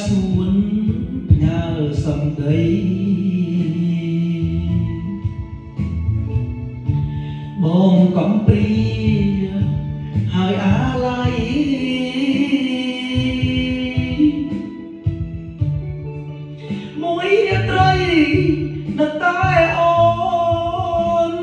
សួនផ្ញើសំដីបងកំព្រាហើយអាឡ័យមួយរាត្រីនៅតែអូន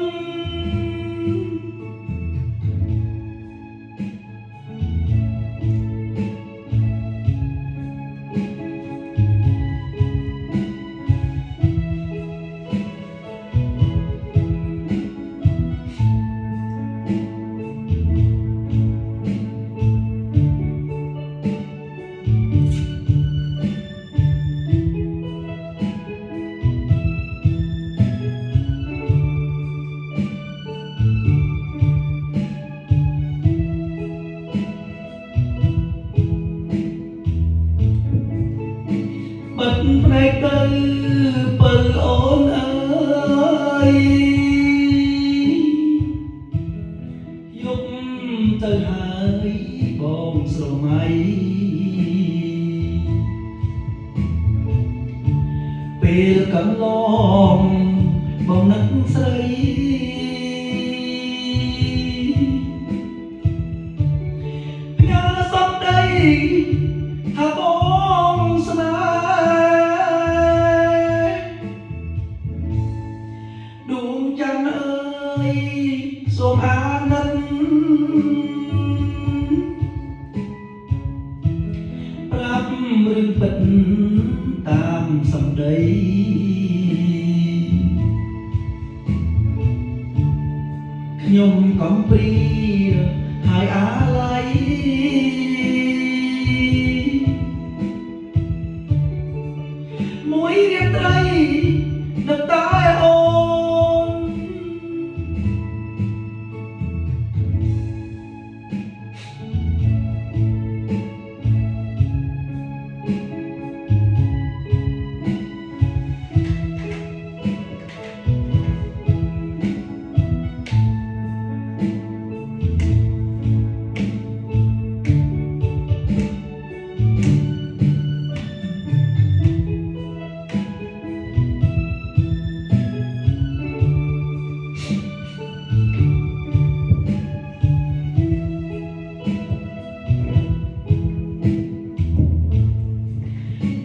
បិទភ្នែកទៅបើអូនអើយយប់ទៅហើយបងស្រមៃពេលកន្លងបងនឹកស្រីផ្ញើសំដីថាបងស្នេហ៍ដួងច័ន្ទអើយសូមអាណិតប្រាប់រឿងពិតតាមសំដីខ្ញុំកំព្រាហើយអាឡ័យមួយរាត្រីនៅតែអូន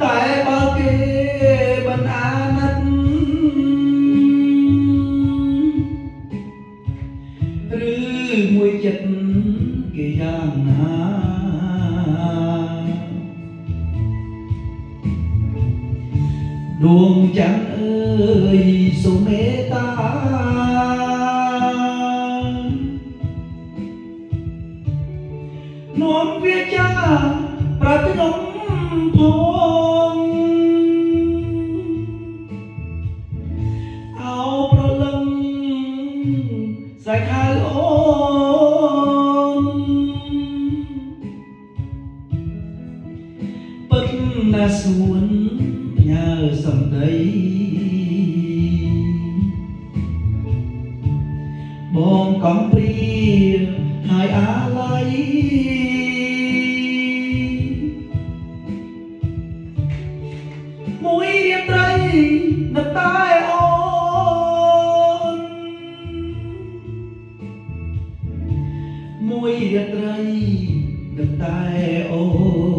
តែបើគេមិនអាណិតឬមួយចិត្តគេយ៉ាងណាដួងច័ន្ទអើយសូមមេត្តានាំវាចាប្រតិនំផងអោប្រលឹងស្រែកហៅអូនពិតណាសួនផ្ញើសំដីបងកំព្រាហើយអាឡ័យមួយរាត្រីនៅតែអូនមួយរាត្រីនៅតែអូន